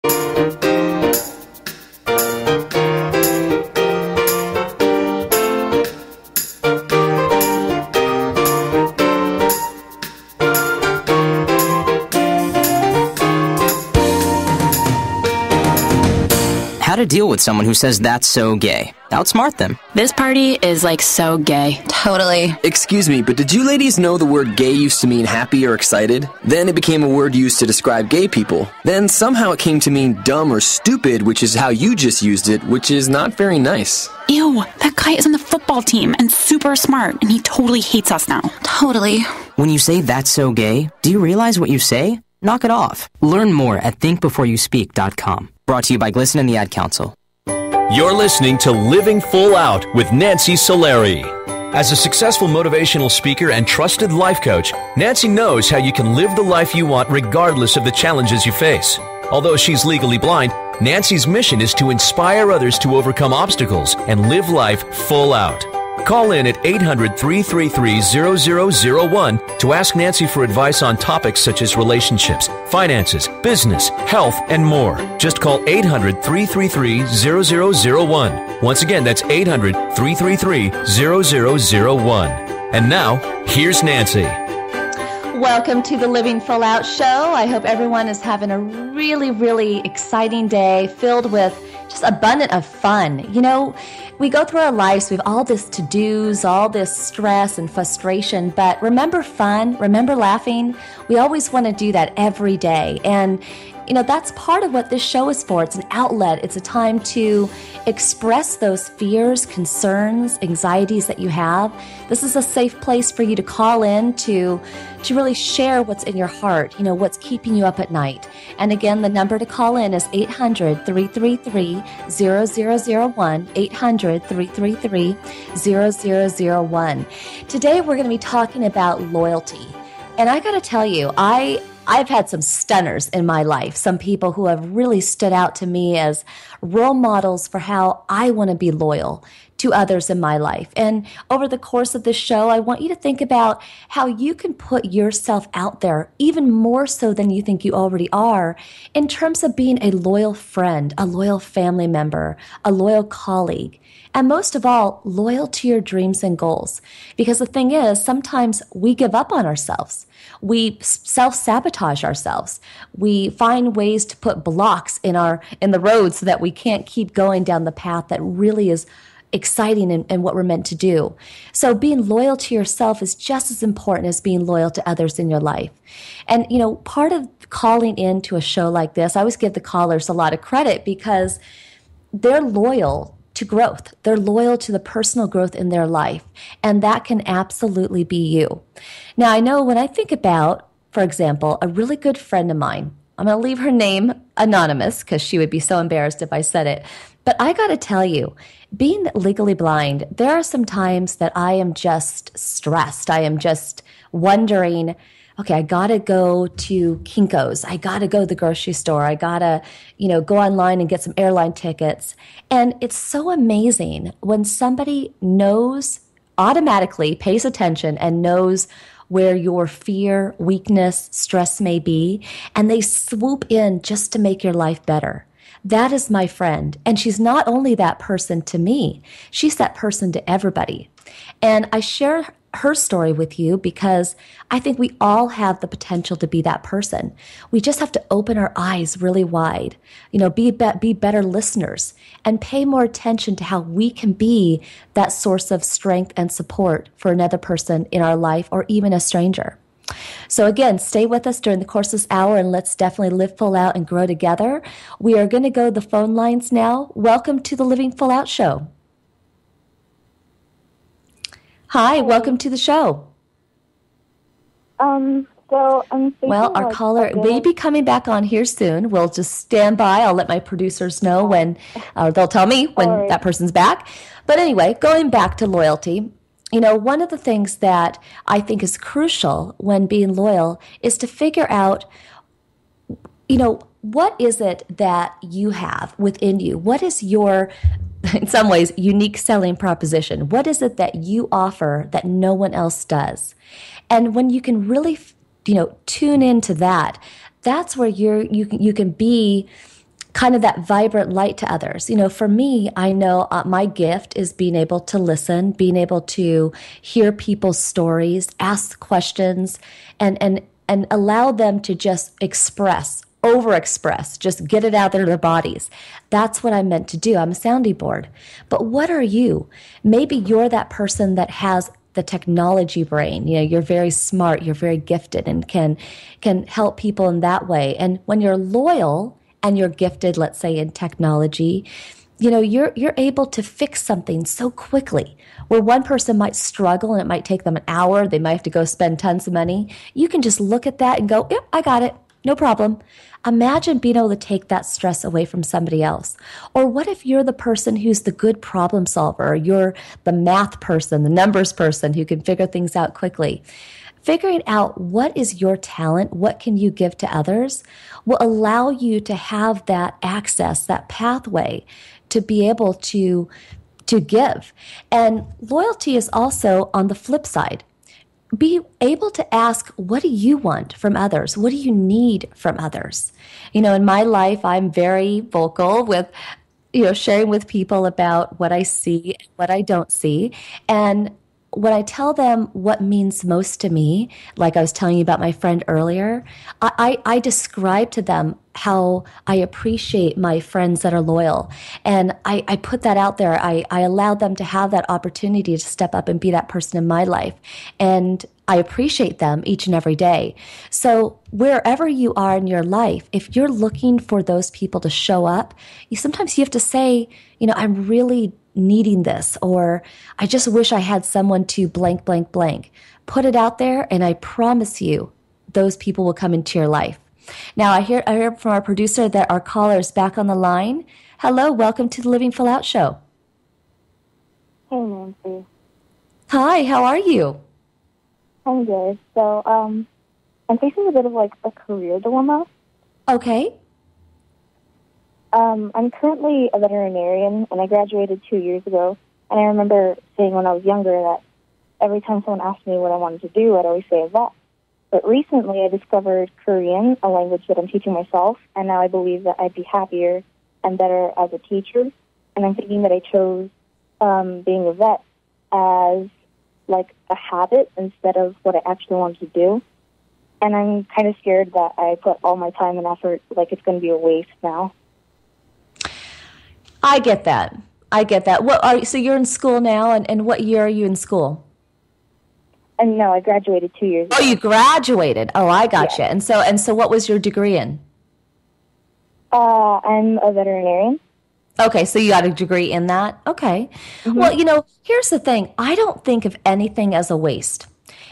How to deal with someone who says that's so gay. Outsmart them. This party is like so gay. Totally. Excuse me, but did you ladies know the word gay used to mean happy or excited? Then it became a word used to describe gay people. Then somehow it came to mean dumb or stupid, which is how you just used it, which is not very nice. Ew, that guy is on the football team and super smart, and he totally hates us now. Totally. When you say that's so gay, do you realize what you say? Knock it off. Learn more at thinkbeforeyouspeak.com. Brought to you by Glisten and the Ad Council. You're listening to Living Full Out with Nancy Solari. As a successful motivational speaker and trusted life coach, Nancy knows how you can live the life you want regardless of the challenges you face. Although she's legally blind, Nancy's mission is to inspire others to overcome obstacles and live life full out. Call in at 800-333-0001 to ask Nancy for advice on topics such as relationships, finances, business, health, and more. Just call 800-333-0001. Once again, that's 800-333-0001. And now, here's Nancy. Welcome to the Living Full Out Show. I hope everyone is having a really, really exciting day filled with just abundant of fun. You know, we go through our lives, we have all this to-dos, all this stress and frustration, but remember fun, remember laughing. We always want to do that every day. And, you know, that's part of what this show is for. It's an outlet. It's a time to express those fears, concerns, anxieties that you have. This is a safe place for you to call in to really share what's in your heart, you know, what's keeping you up at night. And again, the number to call in is 800-333-0001, 800-333-0001. Today, we're going to be talking about loyalty. And I got to tell you, I've had some stunners in my life, some people who have really stood out to me as role models for how I want to be loyal to others in my life. And over the course of this show, I want you to think about how you can put yourself out there even more so than you think you already are in terms of being a loyal friend, a loyal family member, a loyal colleague. And most of all, loyal to your dreams and goals. Because the thing is, sometimes we give up on ourselves. We self-sabotage ourselves. We find ways to put blocks in the road so that we can't keep going down the path that really is exciting and what we're meant to do. So being loyal to yourself is just as important as being loyal to others in your life. And, you know, part of calling into a show like this, I always give the callers a lot of credit because they're loyal to growth. They're loyal to the personal growth in their life. And that can absolutely be you. Now, I know when I think about, for example, a really good friend of mine, I'm going to leave her name anonymous because she would be so embarrassed if I said it. But I got to tell you, being legally blind, there are some times that I am just stressed. I am just wondering, okay, I got to go to Kinko's. I got to go to the grocery store. I got to, go online and get some airline tickets. And it's so amazing when somebody knows, automatically pays attention and knows where your fear, weakness, stress may be, and they swoop in just to make your life better. That is my friend. And she's not only that person to me, she's that person to everybody. And I share her story with you because I think we all have the potential to be that person. We just have to open our eyes really wide, be better listeners and pay more attention to how we can be that source of strength and support for another person in our life or even a stranger. So again, stay with us during the course of this hour and let's definitely live full out and grow together. We are going to go to the phone lines now. Welcome to the Living Full Out Show. Hi, welcome to the show. So I'm thinking, well, our caller may be coming back on here soon. We'll just stand by. I'll let my producers know when, they'll tell me when that person's back. But anyway, going back to loyalty, one of the things that I think is crucial when being loyal is to figure out, what is it that you have within you? What is your, in some ways, unique selling proposition? What is it that you offer that no one else does? And when you can really, tune into that, that's where you can be kind of that vibrant light to others. For me, I know my gift is being able to listen, being able to hear people's stories, ask questions, and allow them to just overexpress, just get it out there to their bodies. That's what I'm meant to do. I'm a sounding board. But what are you? Maybe you're that person that has the technology brain. You're very smart, you're very gifted, and can help people in that way. And when you're loyal and you're gifted, let's say in technology, you're able to fix something so quickly. Where one person might struggle and it might take them an hour, they might have to go spend tons of money. You can just look at that and go, yep, I got it. No problem. Imagine being able to take that stress away from somebody else. Or what if you're the person who's the good problem solver? Or you're the math person, the numbers person who can figure things out quickly. Figuring out what is your talent, what can you give to others, will allow you to have that access, that pathway to be able to give. And loyalty is also on the flip side. Be able to ask, what do you want from others? What do you need from others? In my life, I'm very vocal with, sharing with people about what I see, what I don't see. And when I tell them what means most to me, like I was telling you about my friend earlier, I describe to them how I appreciate my friends that are loyal. And I put that out there. I allow them to have that opportunity to step up and be that person in my life. And I appreciate them each and every day. So wherever you are in your life, if you're looking for those people to show up, sometimes you have to say, I'm really needing this, or I just wish I had someone to blank, blank, blank. Put it out there, and I promise you, those people will come into your life. Now, I hear from our producer that our caller is back on the line. Hello, welcome to the Living Full Out Show. Hey, Nancy. Hi, how are you? I'm good. So, I'm facing a bit of a career dilemma. Okay. I'm currently a veterinarian, and I graduated 2 years ago. And I remember saying when I was younger that every time someone asked me what I wanted to do, I'd always say a vet. But recently I discovered Korean, a language that I'm teaching myself, and now I believe that I'd be happier and better as a teacher. And I'm thinking that I chose being a vet as a habit instead of what I actually wanted to do. And I'm kind of scared that I put all my time and effort, it's going to be a waste now. I get that. So you're in school now, and what year are you in school? And no, I graduated 2 years ago. Oh, you graduated. Oh, I gotcha. Yeah. And so what was your degree in? I'm a veterinarian. Okay, so you got a degree in that? Okay. Mm-hmm. Well, here's the thing. I don't think of anything as a waste.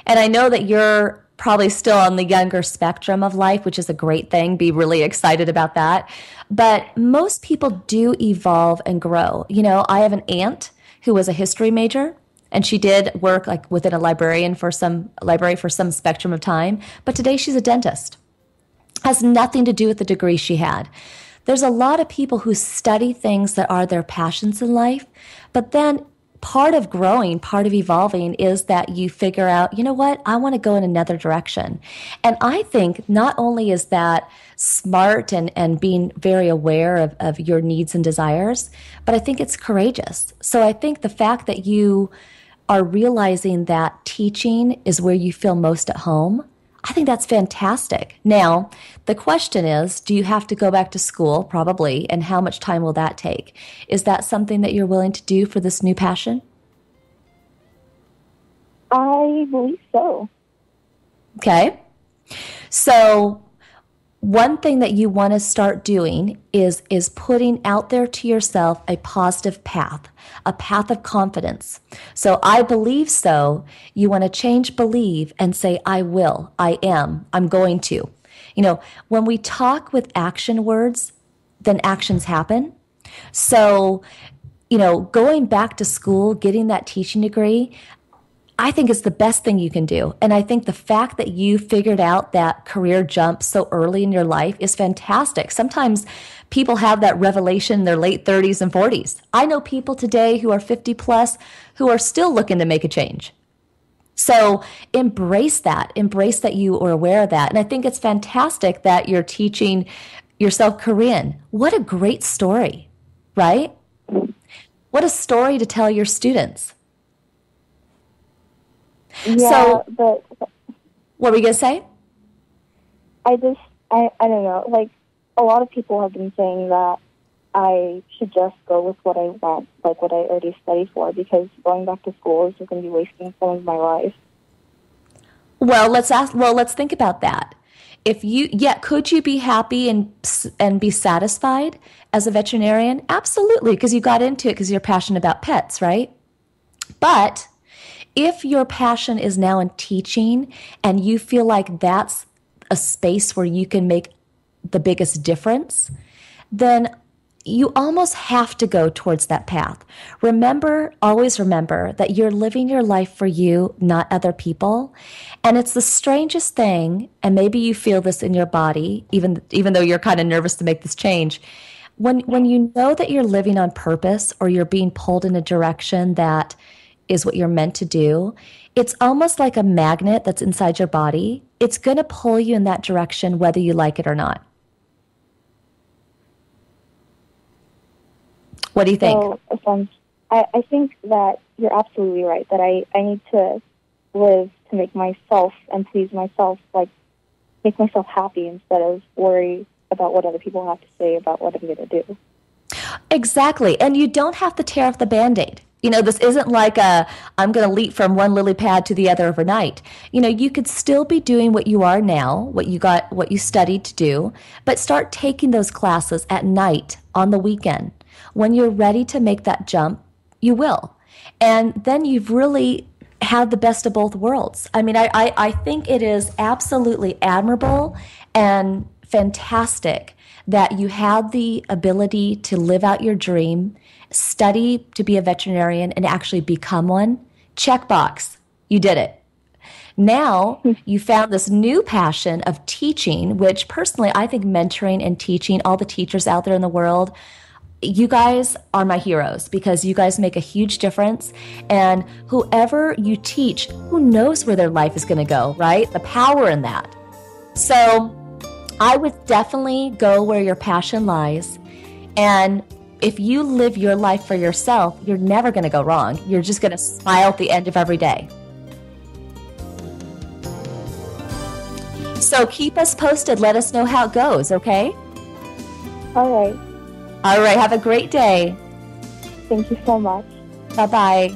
And I know that you're probably still on the younger spectrum of life, which is a great thing. Be really excited about that. But most people do evolve and grow. I have an aunt who was a history major, and she did work within a library for some spectrum of time. But today she's a dentist. Has nothing to do with the degree she had. There's a lot of people who study things that are their passions in life, but then part of growing, part of evolving is that you figure out, I want to go in another direction. And I think not only is that smart and being very aware of your needs and desires, but I think it's courageous. So I think the fact that you are realizing that teaching is where you feel most at home, I think that's fantastic. Now, the question is, do you have to go back to school? Probably. And how much time will that take? Is that something that you're willing to do for this new passion? I believe so. Okay. So one thing that you want to start doing is putting out there to yourself a positive path, a path of confidence. So I believe so. You want to change believe and say, I will, I am, I'm going to. When we talk with action words, then actions happen. So, going back to school, getting that teaching degree, I think it's the best thing you can do. And I think the fact that you figured out that career jump so early in your life is fantastic. Sometimes people have that revelation in their late 30s and 40s. I know people today who are 50 plus who are still looking to make a change. So embrace that you are aware of that. And I think it's fantastic that you're teaching You're South Korean. What a great story, right? What a story to tell your students. Yeah, so, but what were you going to say? I don't know. Like, a lot of people have been saying that I should just go with what I want, like what I already studied for, because going back to school is just going to be wasting some of my life. Well, let's think about that. Could you be happy and be satisfied as a veterinarian? Absolutely, because you got into it because you're passionate about pets, right? But if your passion is now in teaching and you feel like that's a space where you can make the biggest difference, then you almost have to go towards that path. Always remember that you're living your life for you, not other people. And it's the strangest thing, and maybe you feel this in your body, even though you're kind of nervous to make this change. When you know that you're living on purpose or you're being pulled in a direction that is what you're meant to do, it's almost like a magnet that's inside your body. It's going to pull you in that direction whether you like it or not. What do you think? So, I think that you're absolutely right, that I need to live to make myself and please myself, like make myself happy instead of worry about what other people have to say about what I'm going to do. Exactly. And you don't have to tear off the Band-Aid. This isn't like I'm going to leap from one lily pad to the other overnight. You could still be doing what you are now, what you studied to do, but start taking those classes at night on the weekend. When you're ready to make that jump, you will. And then you've really had the best of both worlds. I mean, I think it is absolutely admirable and fantastic that you had the ability to live out your dream, study to be a veterinarian, and actually become one. Checkbox. You did it. Now you found this new passion of teaching, which personally I think mentoring and teaching, all the teachers out there in the world, you guys are my heroes because you guys make a huge difference. And whoever you teach, who knows where their life is going to go, right? The power in that. So I would definitely go where your passion lies. And if you live your life for yourself, you're never going to go wrong. You're just going to smile at the end of every day. So keep us posted. Let us know how it goes, okay? All right. All right. Have a great day. Thank you so much. Bye-bye.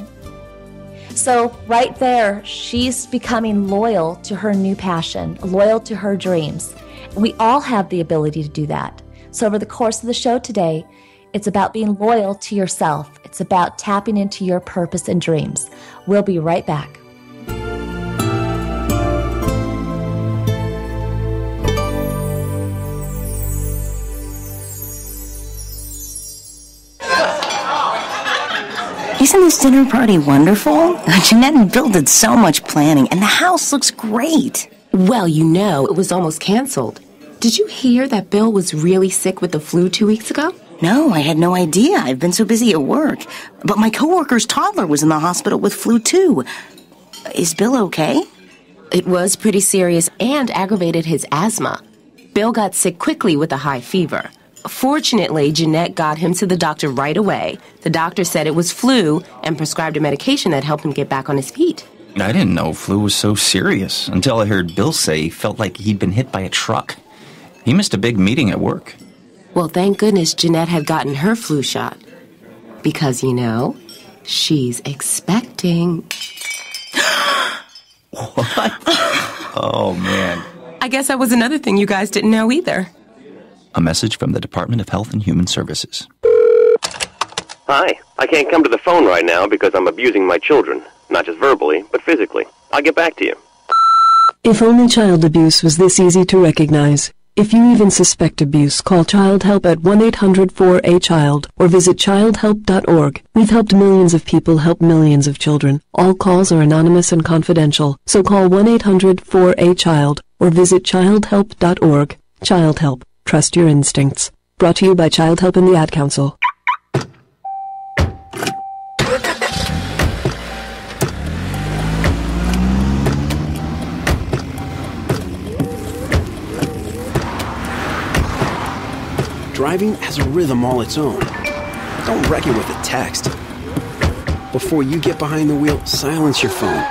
So right there, she's becoming loyal to her new passion, loyal to her dreams. We all have the ability to do that. So over the course of the show today, it's about being loyal to yourself. It's about tapping into your purpose and dreams. We'll be right back. Isn't this dinner party wonderful? Jeanette and Bill did so much planning, and the house looks great. Well, it was almost canceled. Did you hear that Bill was really sick with the flu 2 weeks ago? No, I had no idea. I've been so busy at work. But my coworker's toddler was in the hospital with flu, too. Is Bill okay? It was pretty serious and aggravated his asthma. Bill got sick quickly with a high fever. Fortunately, Jeanette got him to the doctor right away. The doctor said it was flu and prescribed a medication that helped him get back on his feet. I didn't know flu was so serious until I heard Bill say he felt like he'd been hit by a truck. He missed a big meeting at work. Well, thank goodness Jeanette had gotten her flu shot. Because, she's expecting. What? Oh, man. I guess that was another thing you guys didn't know either. A message from the Department of Health and Human Services. Hi, I can't come to the phone right now because I'm abusing my children. Not just verbally, but physically. I'll get back to you. If only child abuse was this easy to recognize. If you even suspect abuse, call Child Help at 1-800-4A-CHILD or visit childhelp.org. We've helped millions of people help millions of children. All calls are anonymous and confidential, so call 1-800-4A-CHILD or visit childhelp.org. Child Help. Trust your instincts. Brought to you by Child Help and the Ad Council. driving has a rhythm all its own. Don't wreck it with a text. Before you get behind the wheel, silence your phone.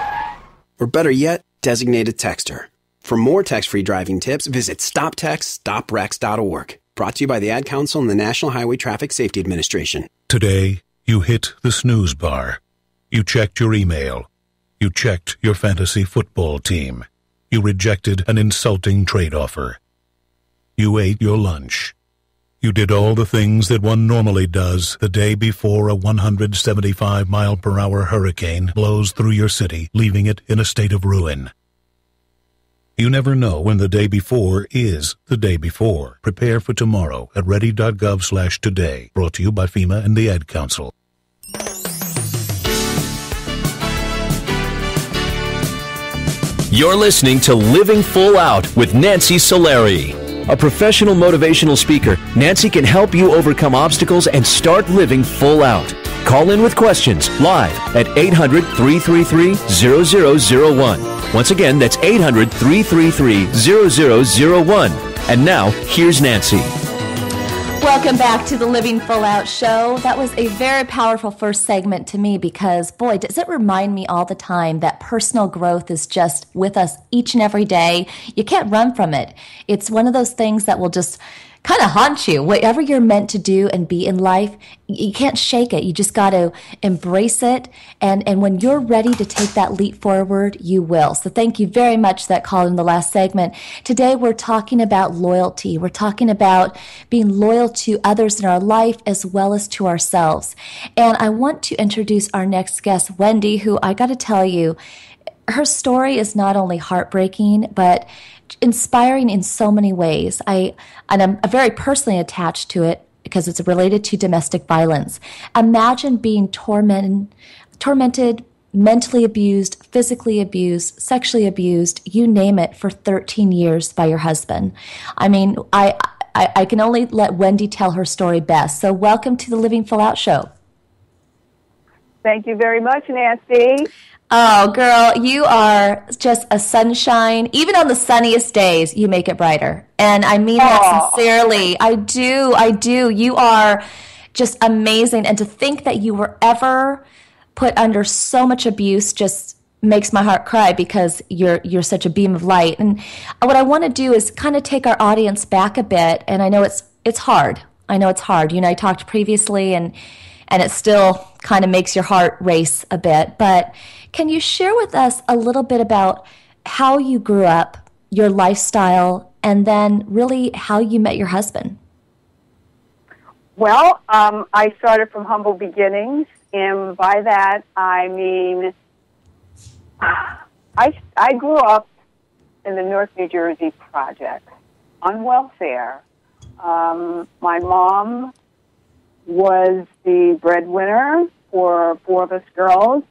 Or better yet, designate a texter. For more text-free driving tips, visit stoptextstoprex.org. Brought to you by the Ad Council and the National Highway Traffic Safety Administration. Today, you hit the snooze bar. You checked your email. You checked your fantasy football team. You rejected an insulting trade offer. You ate your lunch. You did all the things that one normally does the day before a 175-mile-per-hour hurricane blows through your city, leaving it in a state of ruin. You never know when the day before is the day before. Prepare for tomorrow at ready.gov/today. Brought to you by FEMA and the Ad Council. You're listening to Living Full Out with Nancy Solari. A professional motivational speaker, Nancy can help you overcome obstacles and start living full out. Call in with questions live at 800-333-0001. Once again, that's 800-333-0001. And now, here's Nancy. Welcome back to the Living Full Out show. That was a very powerful first segment to me because, boy, does it remind me all the time that personal growth is just with us each and every day. You can't run from it. It's one of those things that will just kind of haunt you. Whatever you're meant to do and be in life, you can't shake it. You just got to embrace it. And when you're ready to take that leap forward, you will. So thank you very much for that call in the last segment. Today, we're talking about loyalty. We're talking about being loyal to others in our life as well as to ourselves. And I want to introduce our next guest, Wendy, who I got to tell you, her story is not only heartbreaking, but inspiring in so many ways. I'm very personally attached to it because it's related to domestic violence. Imagine being tormented, mentally abused, physically abused, sexually abused, you name it, for 13 years by your husband. I mean, I can only let Wendy tell her story best. So welcome to the Living Full Out show. Thank you very much, Nancy. Oh, girl, you are just a sunshine. Even on the sunniest days, you make it brighter. And I mean that sincerely. I do. You are just amazing. And to think that you were ever put under so much abuse just makes my heart cry because you're such a beam of light. And what I want to do is kind of take our audience back a bit. And I know it's hard. I know it's hard. You know, I talked previously and it still kind of makes your heart race a bit. But can you share with us a little bit about how you grew up, your lifestyle, and then really how you met your husband? Well, I started from humble beginnings, and by that I mean I grew up in the North New Jersey project on welfare. My mom was the breadwinner for 4 of us girls,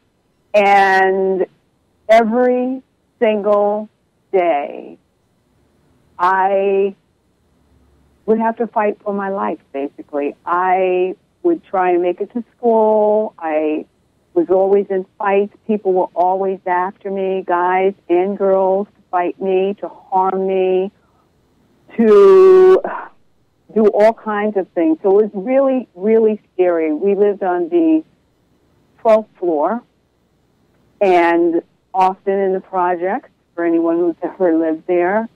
and every single day I would have to fight for my life, basically. I would try and make it to school. I was always in fights. People were always after me, guys and girls, to fight me, to harm me, to do all kinds of things. So it was really, really scary. We lived on the 12th floor, and often in the projects, for anyone who's ever lived there,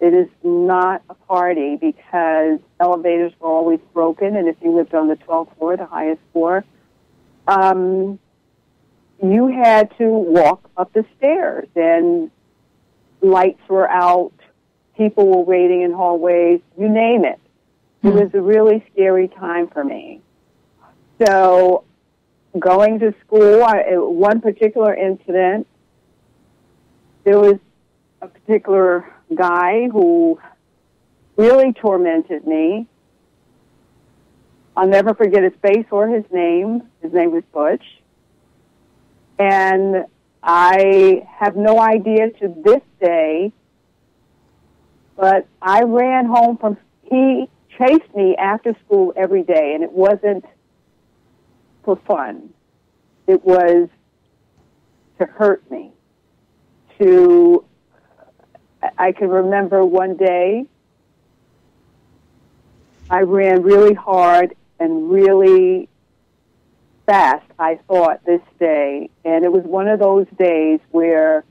it is not a party because elevators were always broken, and if you lived on the 12th floor, the highest floor, you had to walk up the stairs, and lights were out, people were waiting in hallways, you name it. It was a really scary time for me. So going to school, one particular incident, there was a particular guy who really tormented me. I'll never forget his face or his name. His name was Butch. And I have no idea to this day, but I ran home from, he chased me after school every day, and it wasn't for fun. It was to hurt me. I can remember one day I ran really hard and really fast, I thought, this day. And it was one of those days where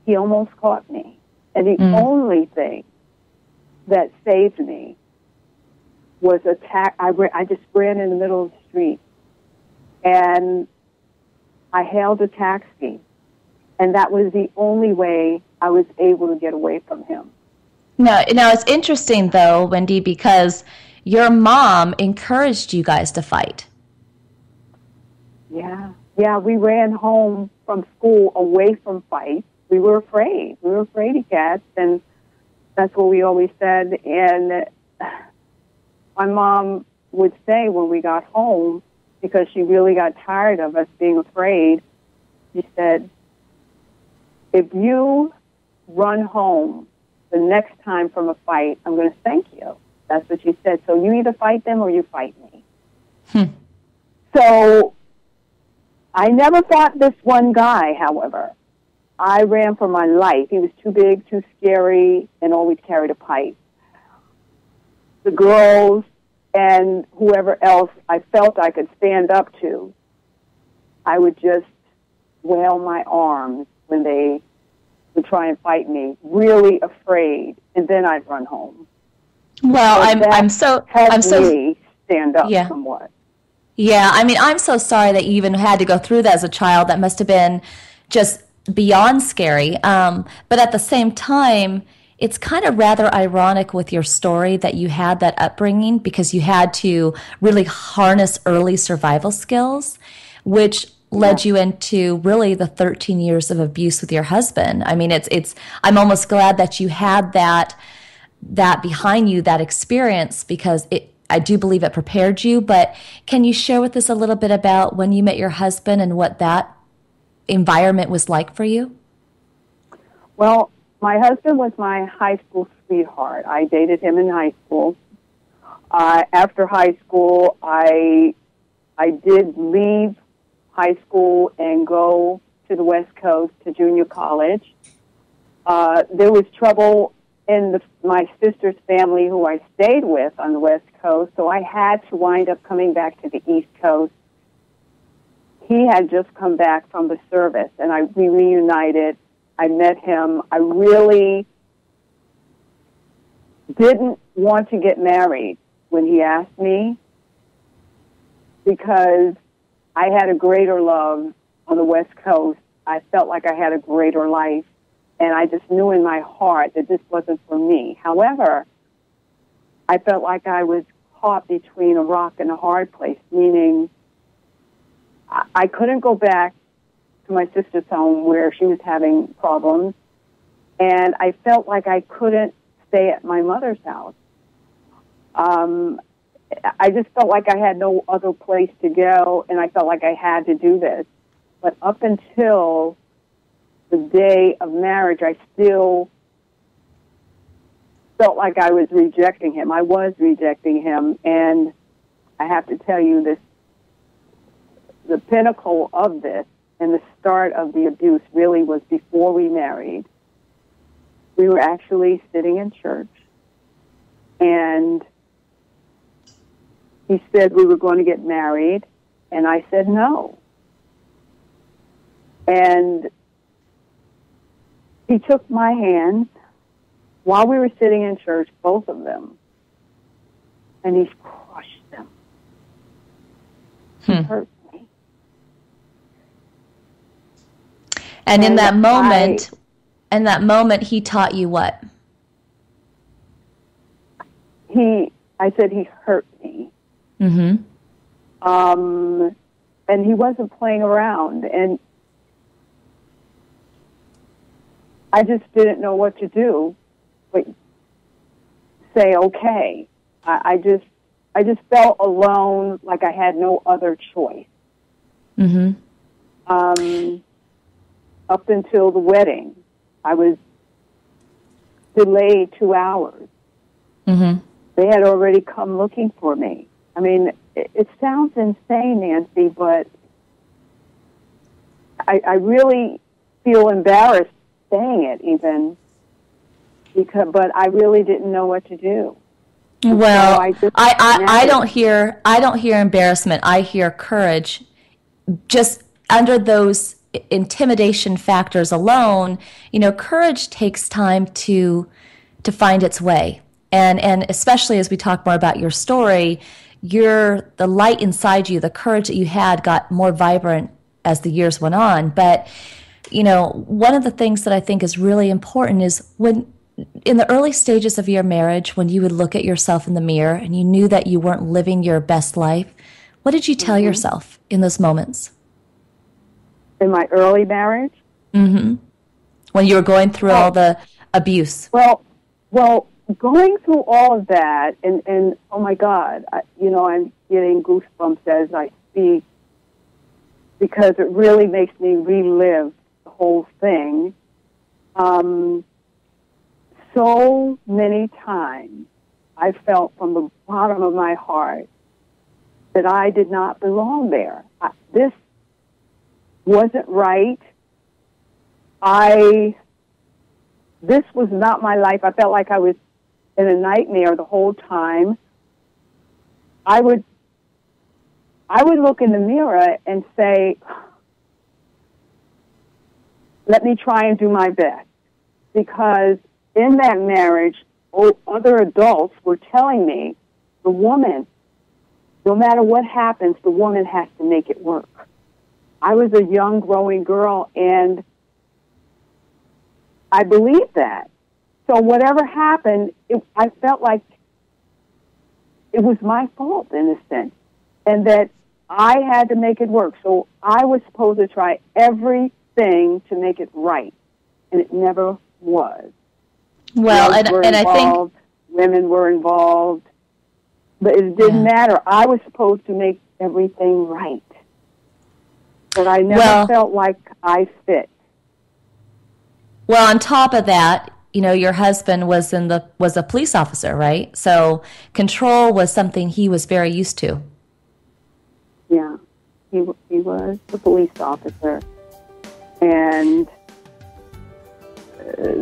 he almost caught me. And the only thing that saved me was I just ran in the middle of the street. And I hailed a taxi. And that was the only way I was able to get away from him. Now it's interesting, though, Wendy, because your mom encouraged you guys to fight. Yeah, we ran home from school away from fights. We were afraid. We were afraid of cats, and that's what we always said. And my mom would say when we got home, because she really got tired of us being afraid, she said, if you run home the next time from a fight, I'm going to thank you. That's what she said. So you either fight them or you fight me. So I never fought this one guy, however. I ran for my life. He was too big, too scary, and always carried a pipe. The girls and whoever else I felt I could stand up to, I would just wail my arms when they would try and fight me, really afraid, and then I'd run home. Well, so I'm so stand up somewhat. Yeah, I mean, I'm so sorry that you even had to go through that as a child. That must have been just beyond scary. But at the same time, it's kind of rather ironic with your story that you had that upbringing because you had to really harness early survival skills, which led you into really the 13 years of abuse with your husband. I mean, I'm almost glad that you had that behind you, that experience, because I do believe it prepared you. But can you share with us a little bit about when you met your husband and what that environment was like for you? Well, my husband was my high school sweetheart. I dated him in high school. After high school, I did leave high school and go to the West Coast to junior college. There was trouble in my sister's family who I stayed with on the West Coast, so I had to wind up coming back to the East Coast. He had just come back from the service, and we reunited. I met him. I really didn't want to get married when he asked me because I had a greater love on the West Coast. I felt like I had a greater life, and I just knew in my heart that this wasn't for me. However, I felt like I was caught between a rock and a hard place, meaning I couldn't go back to my sister's home where she was having problems, and I felt like I couldn't stay at my mother's house. I just felt like I had no other place to go, and I felt like I had to do this. But up until the day of marriage, I still felt like I was rejecting him. I was rejecting him, and I have to tell you this, the pinnacle of this and the start of the abuse really was before we married. We were actually sitting in church, and he said we were going to get married, and I said no. And he took my hands while we were sitting in church, both of them, and he crushed them. He hurt me. And in that moment, he taught you what? I said he hurt me. Mm-hmm. And he wasn't playing around, and I just didn't know what to do, but say okay. I just felt alone, like I had no other choice. Mm-hmm. Up until the wedding, I was delayed 2 hours. Mm-hmm. They had already come looking for me. I mean, it sounds insane, Nancy, but I really feel embarrassed saying it even, but I really didn't know what to do. Well, So I don't hear embarrassment. I hear courage. Just under those intimidation factors alone, courage takes time to find its way. And especially as we talk more about your story, the light inside you, the courage that you had got more vibrant as the years went on. But, one of the things that I think is really important is when in the early stages of your marriage, when you would look at yourself in the mirror and you knew that you weren't living your best life, what did you tell yourself in those moments? In my early marriage? Mm-hmm. When you were going through all the abuse. Well, going through all of that, and oh my God, I'm getting goosebumps as I speak because it really makes me relive the whole thing. So many times I felt from the bottom of my heart that I did not belong there. This wasn't right. This was not my life. I felt like I was in a nightmare the whole time. I would look in the mirror and say, let me try and do my best. Because in that marriage, other adults were telling me, the woman, no matter what happens, the woman has to make it work. I was a young, growing girl, and I believed that. So whatever happened, I felt like it was my fault, in a sense, and that I had to make it work. So I was supposed to try everything to make it right, and it never was. Well, and I think women were involved, but it didn't matter. I was supposed to make everything right, but I never felt like I fit. Well, on top of that, your husband was a police officer, right? So control was something he was very used to. Yeah, he was a police officer, and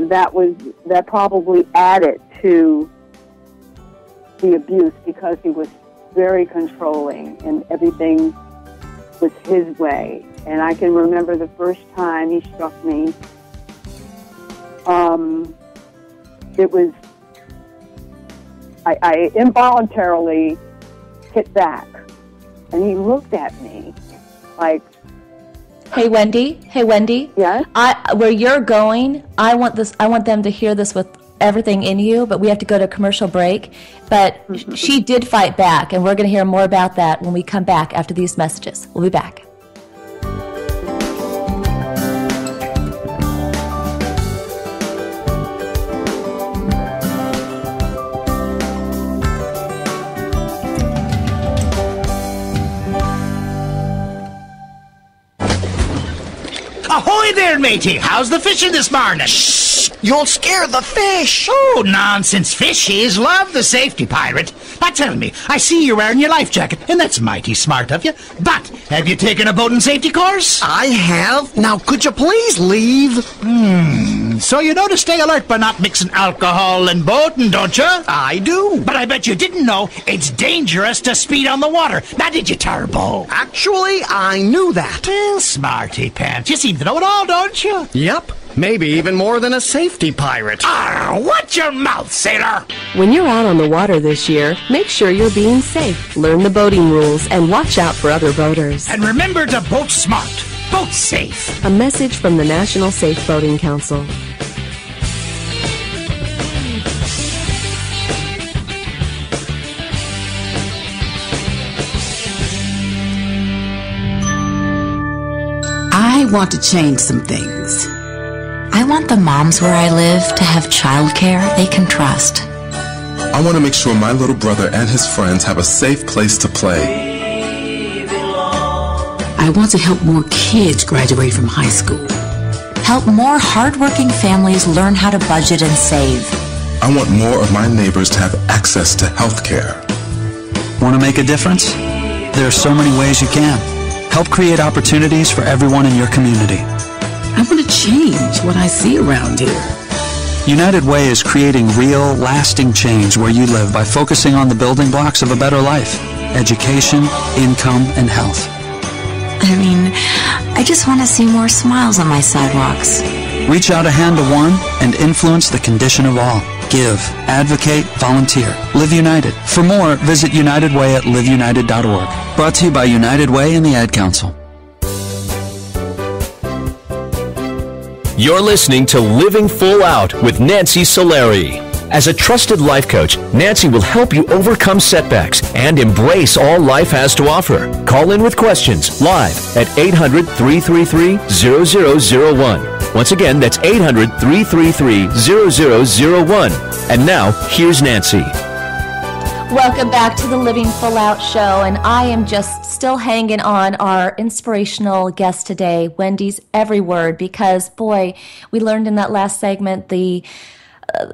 that probably added to the abuse because he was very controlling and everything was his way. And I can remember the first time he struck me. It was, I involuntarily hit back, and he looked at me like, Hey Wendy. Yes? Where you're going, I want them to hear this with everything in you, but we have to go to a commercial break. But she did fight back, and we're going to hear more about that when we come back after these messages. We'll be back. Ahoy there, matey! How's the fishing this morning? Shh! You'll scare the fish! Oh, nonsense. Fishies love the safety pirate. Now tell me, I see you're wearing your life jacket, and that's mighty smart of you. But have you taken a boating safety course? I have. Now, could you please leave? So you know to stay alert by not mixing alcohol and boating, don't you? I do. But I bet you didn't know it's dangerous to speed on the water. Now did you, Turbo? Actually, I knew that. Well, smarty pants. You seem to know it all, don't you? Yep. Maybe even more than a safety pirate. Watch your mouth, sailor! When you're out on the water this year, make sure you're being safe. Learn the boating rules and watch out for other boaters. And remember to boat smart. Boat safe. A message from the National Safe Boating Council. I want to change some things. I want the moms where I live to have childcare they can trust. I want to make sure my little brother and his friends have a safe place to play. I want to help more kids graduate from high school. Help more hardworking families learn how to budget and save. I want more of my neighbors to have access to health care. Want to make a difference? There are so many ways you can. Help create opportunities for everyone in your community. I want to change what I see around here. United Way is creating real, lasting change where you live by focusing on the building blocks of a better life: education, income, and health. I mean, I just want to see more smiles on my sidewalks. Reach out a hand to one and influence the condition of all. Give, advocate, volunteer. Live United. For more, visit United Way at liveunited.org. Brought to you by United Way and the Ad Council. You're listening to Living Full Out with Nancy Solari. As a trusted life coach, Nancy will help you overcome setbacks and embrace all life has to offer. Call in with questions live at 800-333-0001. Once again, that's 800-333-0001. And now, here's Nancy. Welcome back to the Living Full Out show, and I am just still hanging on our inspirational guest today, Wendy's every word, because, boy, we learned in that last segment the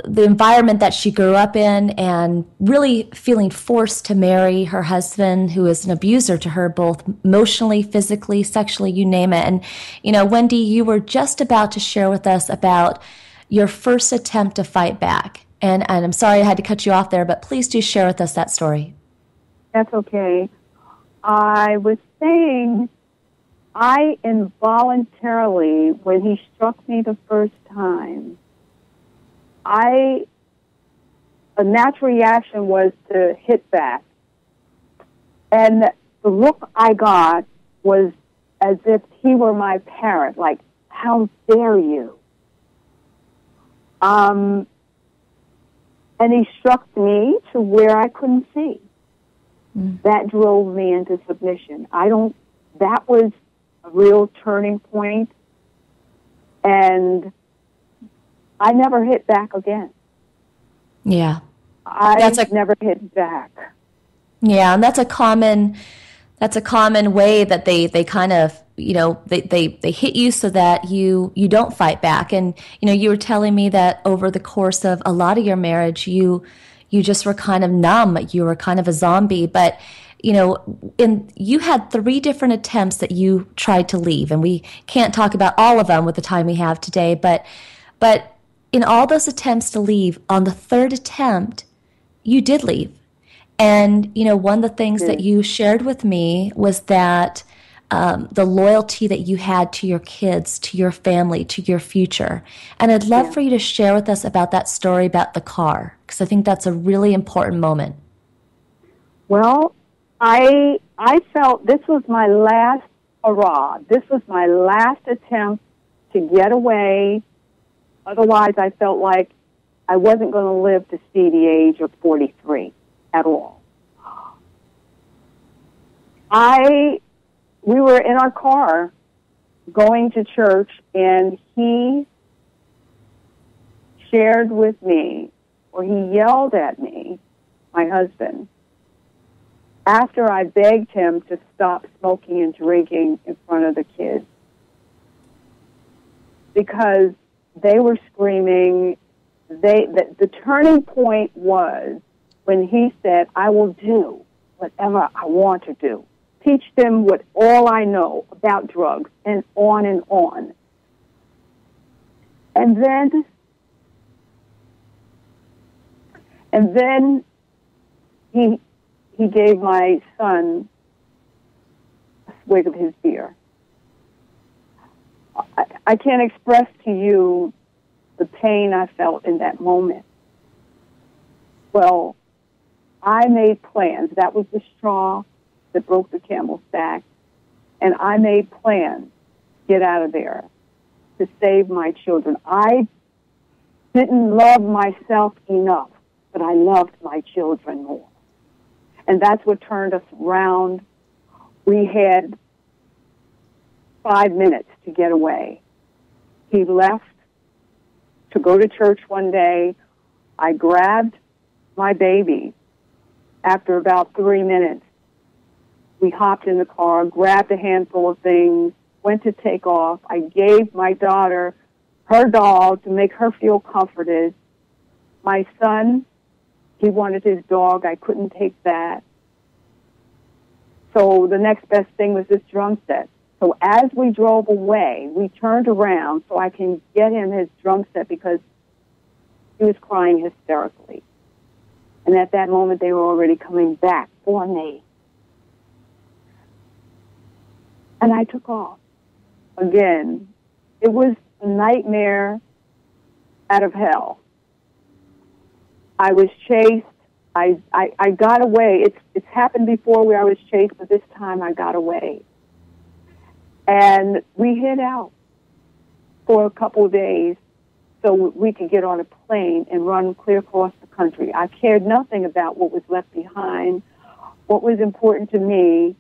environment that she grew up in and really feeling forced to marry her husband, who is an abuser to her, both emotionally, physically, sexually, you name it. And, you know, Wendy, you were just about to share with us about your first attempt to fight back. And I'm sorry I had to cut you off there, but please do share with us that story. That's okay. I was saying I involuntarily, when he struck me the first time, a natural reaction was to hit back. And the look I got was as if he were my parent, like, how dare you? And he struck me to where I couldn't see. That drove me into submission. That was a real turning point, and I never hit back again. Yeah. I never hit back. Yeah, and that's a common way that they kind of, you know, they hit you so that you don't fight back. And, you know, you were telling me that over the course of a lot of your marriage, you just were kind of numb. You were kind of a zombie. But, you know, you had 3 different attempts that you tried to leave. And we can't talk about all of them with the time we have today. But in all those attempts to leave, on the 3rd attempt, you did leave. And, you know, one of the things that you shared with me was that the loyalty that you had to your kids, to your family, to your future. And I'd love for you to share with us about that story about the car, because I think that's a really important moment. Well, I felt this was my last hurrah. This was my last attempt to get away. Otherwise, I felt like I wasn't going to live to see the age of 43 at all. We were in our car going to church, and he shared with me, or he yelled at me, my husband, after I begged him to stop smoking and drinking in front of the kids, because they were screaming. The turning point was when he said, I will do whatever I want to do. Teach them what all I know about drugs, and on and on. And then he gave my son a swig of his beer. I can't express to you the pain I felt in that moment. Well, I made plans. That was the straw that broke the camel's back. And I made plans to get out of there, to save my children. I didn't love myself enough, but I loved my children more. And that's what turned us around. We had 5 minutes to get away. He left to go to church one day. I grabbed my baby. After about 3 minutes, we hopped in the car, grabbed a handful of things, went to take off. I gave my daughter her doll to make her feel comforted. My son, he wanted his dog. I couldn't take that. So the next best thing was this drum set. So as we drove away, we turned around so I can get him his drum set, because He was crying hysterically. And at that moment, they were already coming back for me. And I took off. Again, it was a nightmare out of hell. I was chased. I got away. It's happened before where I was chased, but this time I got away. And we hid out for a couple of days so we could get on a plane and run clear across the country. I cared nothing about what was left behind. What was important to me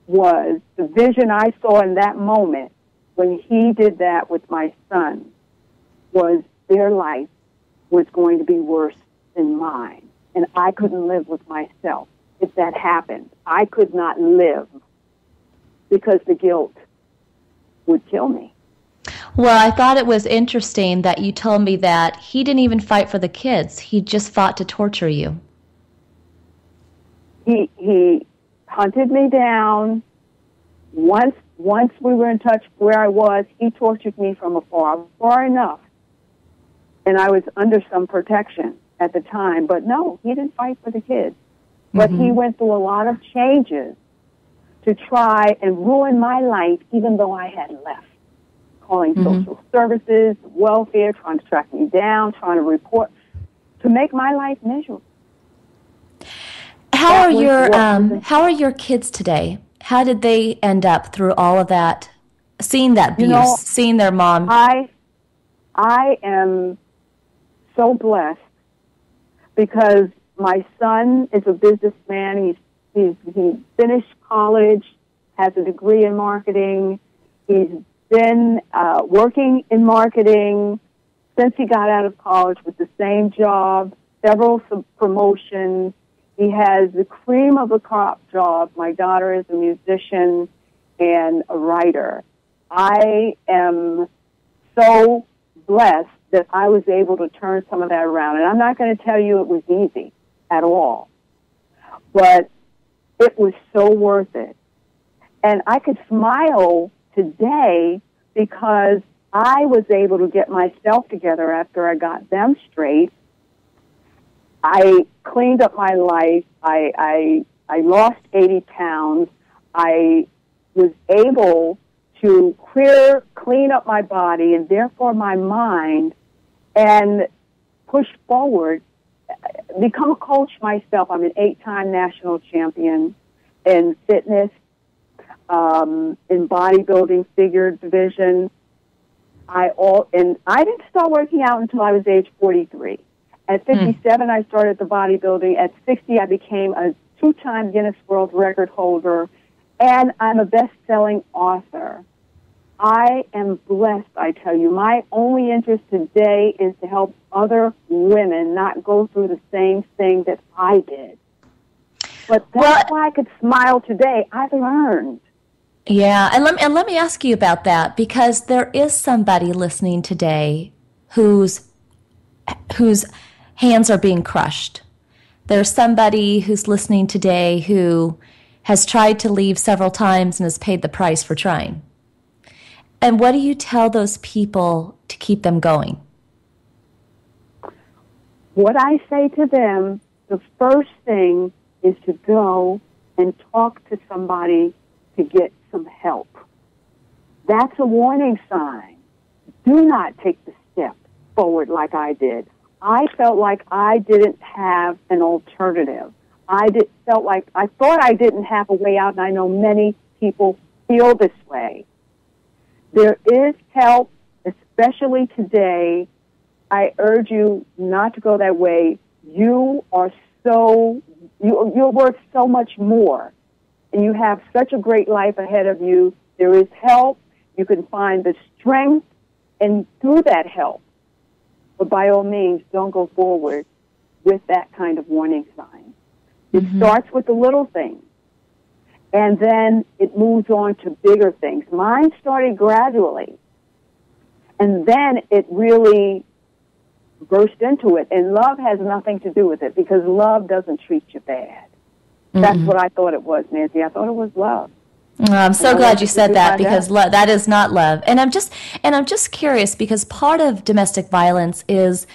was the vision I saw in that moment when he did that with my son was their life was going to be worse than mine. And I couldn't live with myself if that happened. I could not live because the guilt would kill me. Well, I thought it was interesting that you told me that he didn't even fight for the kids. He just fought to torture you. He hunted me down. Once we were in touch where I was, he tortured me from afar, far enough. And I was under some protection at the time. But no, he didn't fight for the kids. But he went through a lot of changes to try and ruin my life, even though I had left. Calling social services, welfare, trying to track me down, trying to report, to make my life miserable. How are your kids today? How did they end up through all of that, seeing that abuse, seeing their mom? I am so blessed because my son is a businessman. He finished college, has a degree in marketing. He's been working in marketing since he got out of college with the same job, several promotions. He has the cream of the crop job. My daughter is a musician and a writer. I am so blessed that I was able to turn some of that around. And I'm not going to tell you it was easy at all, but it was so worth it. And I could smile today because I was able to get myself together after I got them straight. I cleaned up my life. I lost 80 pounds. I was able to clean up my body and therefore my mind and push forward, become a coach myself. I'm an 8-time national champion in fitness, in bodybuilding, figure division. I didn't start working out until I was age 43. At 57, I started the bodybuilding. At 60, I became a 2-time Guinness World Record holder, and I'm a best-selling author. I am blessed, I tell you. My only interest today is to help other women not go through the same thing that I did. But that's why I could smile today. I've learned. Yeah, and let me ask you about that, because there is somebody listening today whose hands are being crushed. There's somebody who's listening today who has tried to leave several times and has paid the price for trying. And what do you tell those people to keep them going? What I say to them, the first thing is to go and talk to somebody to get some help. That's a warning sign. Do not take the step forward like I did. I felt like I didn't have an alternative. I thought I didn't have a way out, and I know many people feel this way. There is help, especially today. I urge you not to go that way. You're worth so much more, and you have such a great life ahead of you. There is help. You can find the strength, and through that help. But by all means, don't go forward with that kind of warning sign. It starts with the little things, and then it moves on to bigger things. Mine started gradually, and then it really burst into it. And love has nothing to do with it, because love doesn't treat you bad. That's what I thought it was, Nancy. I thought it was love. I'm so glad you said that, because that is not love. And I'm just curious, because part of domestic violence is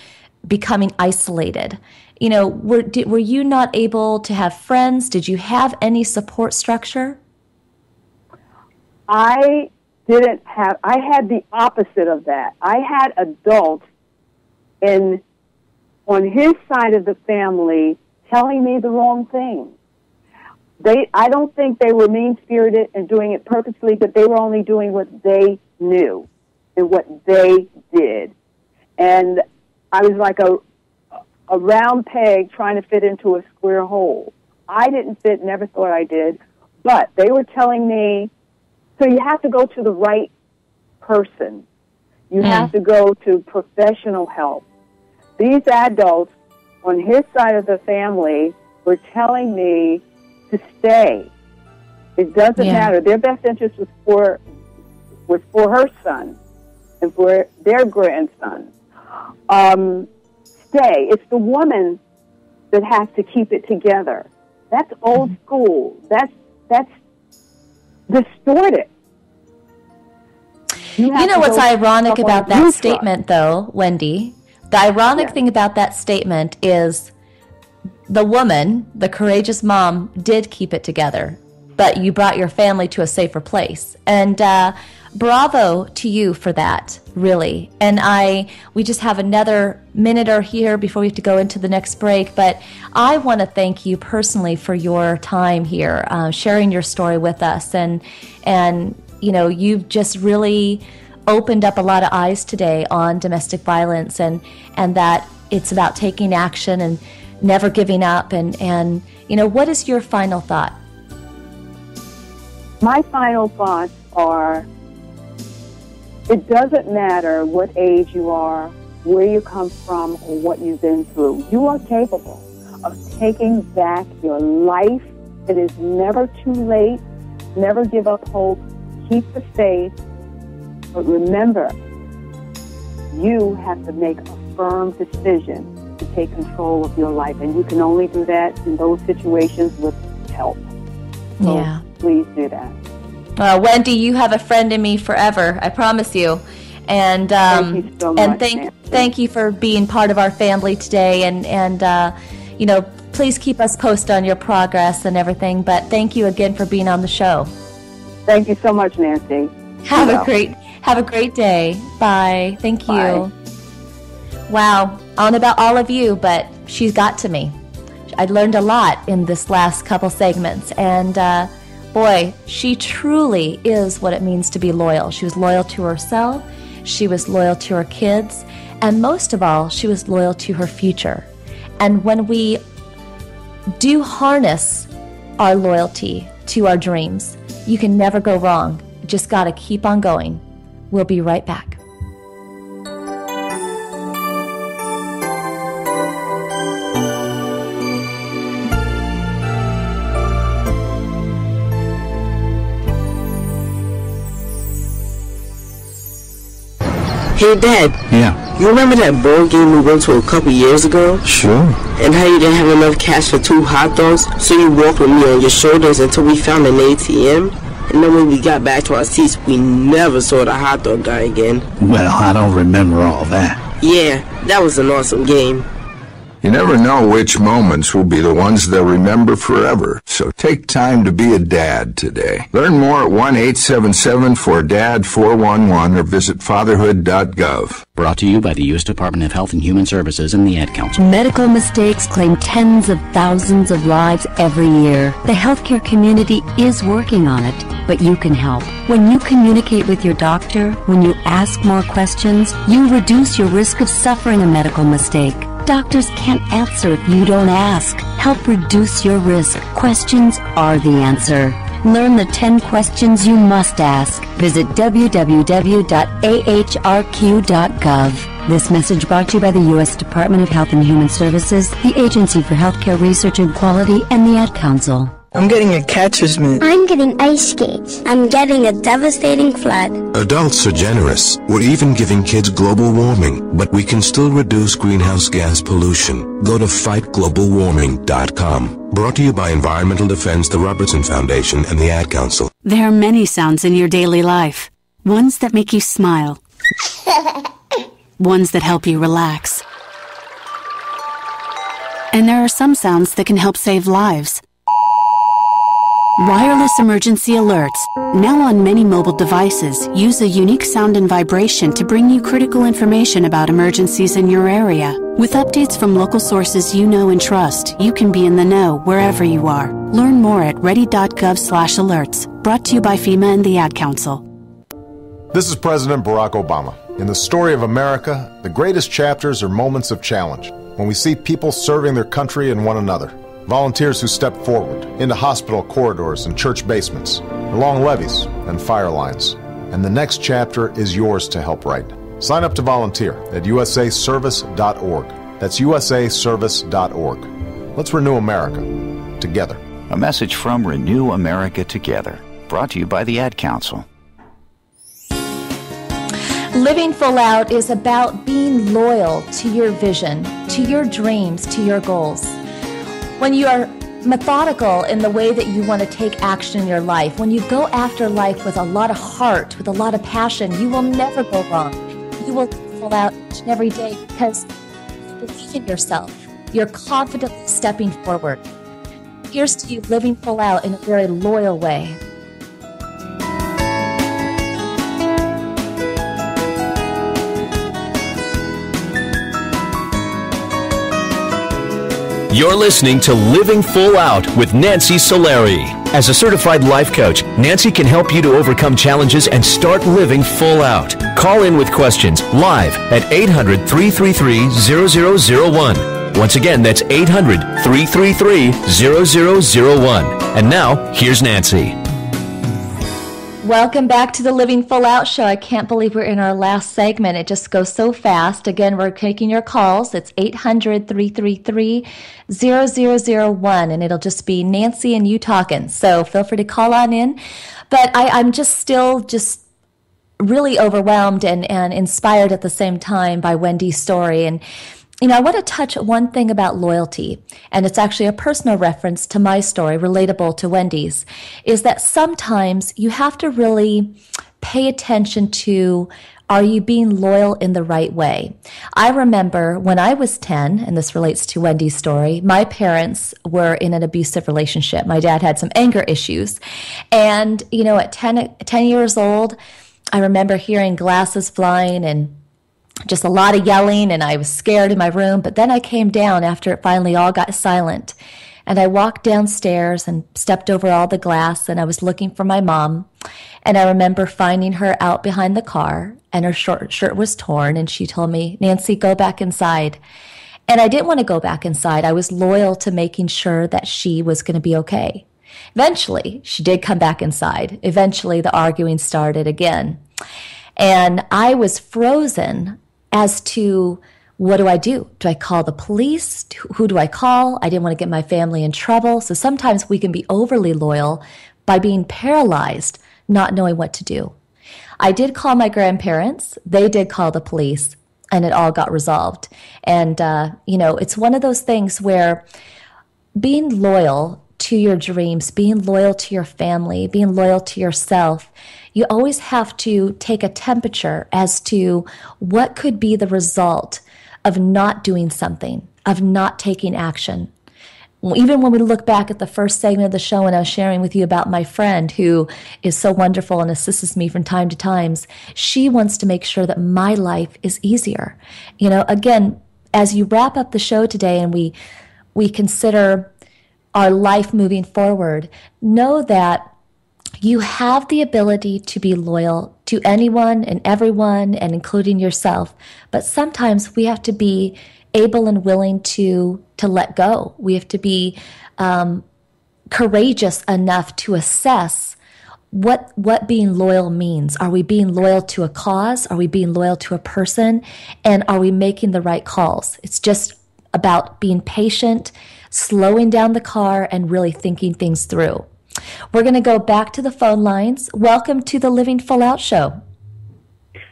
becoming isolated. Were you not able to have friends? Did you have any support structure? I had the opposite of that. I had adults on his side of the family telling me the wrong thing. I don't think they were mean-spirited and doing it purposely, but they were only doing what they knew and what they did. And I was like a round peg trying to fit into a square hole. I didn't fit, never thought I did, but they were telling me, so you have to go to the right person. You have to go to professional help. These adults on his side of the family were telling me to stay. It doesn't matter. Their best interest was for her son and for their grandson. Stay. It's the woman that has to keep it together. That's old school. That's distorted. You know what's ironic about that statement, though, Wendy? The ironic thing about that statement is the woman, the courageous mom, did keep it together, but you brought your family to a safer place. And bravo to you for that, really. And we just have another minute or here before we have to go into the next break, but I want to thank you personally for your time here, sharing your story with us. And you've just really opened up a lot of eyes today on domestic violence and that it's about taking action and never giving up. And what is your final thought? My final thoughts are, it doesn't matter what age you are, where you come from, or what you've been through. You are capable of taking back your life. It is never too late. Never give up hope. Keep the faith. But remember, you have to make a firm decision to take control of your life. And you can only do that in those situations with help. So please do that. Wendy, you have a friend in me forever. I promise you. And thank you so much, thank you for being part of our family today. And please keep us posted on your progress and everything. But thank you again for being on the show. Thank you so much, Nancy. Have a great day. Bye. Thank you. Bye. Wow. I don't know about all of you, but she's got to me. I learned a lot in this last couple segments. And boy, she truly is what it means to be loyal. She was loyal to herself. She was loyal to her kids. And most of all, she was loyal to her future. And when we do harness our loyalty to our dreams, you can never go wrong. You just got to keep on going. We'll be right back. Hey, Dad. Yeah. You remember that board game we went to a couple years ago? Sure. And how you didn't have enough cash for 2 hot dogs, so you walked with me on your shoulders until we found an ATM? And then when we got back to our seats, we never saw the hot dog guy again. Well, I don't remember all that. Yeah, that was an awesome game. You never know which moments will be the ones they'll remember forever, so take time to be a dad today. Learn more at 1-877-4DAD-411 or visit fatherhood.gov. Brought to you by the U.S. Department of Health and Human Services and the Ad Council. Medical mistakes claim tens of thousands of lives every year. The healthcare community is working on it, but you can help. When you communicate with your doctor, when you ask more questions, you reduce your risk of suffering a medical mistake. Doctors can't answer if you don't ask. Help reduce your risk. Questions are the answer. Learn the 10 questions you must ask. Visit www.ahrq.gov. This message brought to you by the U.S. Department of Health and Human Services, the Agency for Healthcare Research and Quality, and the Ad Council. I'm getting a catcher's mitt. I'm getting ice skates. I'm getting a devastating flood. Adults are generous. We're even giving kids global warming, but we can still reduce greenhouse gas pollution. Go to fightglobalwarming.com. Brought to you by Environmental Defense, the Robertson Foundation, and the Ad Council. There are many sounds in your daily life. Ones that make you smile. Ones that help you relax. And there are some sounds that can help save lives. Wireless emergency alerts, now on many mobile devices, use a unique sound and vibration to bring you critical information about emergencies in your area. With updates from local sources you know and trust, you can be in the know wherever you are. Learn more at ready.gov/alerts. Brought to you by FEMA and the Ad Council. This is President Barack Obama. In the story of America, the greatest chapters are moments of challenge, when we see people serving their country and one another. Volunteers who step forward into hospital corridors and church basements, along levees and fire lines. And the next chapter is yours to help write. Sign up to volunteer at usaservice.org. That's usaservice.org. Let's renew America together. A message from Renew America Together, brought to you by the Ad Council. Living Full Out is about being loyal to your vision, to your dreams, to your goals. When you are methodical in the way that you want to take action in your life, when you go after life with a lot of heart, with a lot of passion, you will never go wrong. You will full out each and every day because you believe in yourself. You're confidently stepping forward. Here's to you living full out in a very loyal way. You're listening to Living Full Out with Nancy Solari. As a certified life coach, Nancy can help you to overcome challenges and start living full out. Call in with questions live at 800-333-0001. Once again, that's 800-333-0001. And now, here's Nancy. Welcome back to the Living Full Out show. I can't believe we're in our last segment. It just goes so fast. Again, we're taking your calls. It's 800-333-0001, and it'll just be Nancy and you talking. So feel free to call on in. But I'm just still really overwhelmed and inspired at the same time by Wendy's story. And I want to touch one thing about loyalty, and it's actually a personal reference to my story, relatable to Wendy's, is that sometimes you have to really pay attention to, are you being loyal in the right way? I remember when I was 10, and this relates to Wendy's story, my parents were in an abusive relationship. My dad had some anger issues. And, at 10 years old, I remember hearing glasses flying and just a lot of yelling, and I was scared in my room. But then I came down after it finally all got silent, and I walked downstairs and stepped over all the glass, and I was looking for my mom. And I remember finding her out behind the car, and her short shirt was torn, and she told me, "Nancy, go back inside." And I didn't want to go back inside. I was loyal to making sure that she was going to be okay. Eventually, she did come back inside. Eventually, the arguing started again. And I was frozen as to, what do I do? Do I call the police? Who do I call? I didn't want to get my family in trouble. So sometimes we can be overly loyal by being paralyzed, not knowing what to do. I did call my grandparents. They did call the police, and it all got resolved. And, it's one of those things where being loyal to your dreams, being loyal to your family, being loyal to yourself, you always have to take a temperature as to what could be the result of not doing something, of not taking action. Even when we look back at the first segment of the show and I was sharing with you about my friend who is so wonderful and assists me from time to time, she wants to make sure that my life is easier. Again, as you wrap up the show today and we consider our life moving forward, know that you have the ability to be loyal to anyone and everyone, and including yourself. But sometimes we have to be able and willing to let go. We have to be courageous enough to assess what being loyal means. Are we being loyal to a cause? Are we being loyal to a person? And are we making the right calls? It's just about being patient, slowing down the car, and really thinking things through. We're going to go back to the phone lines. Welcome to the Living Full Out show.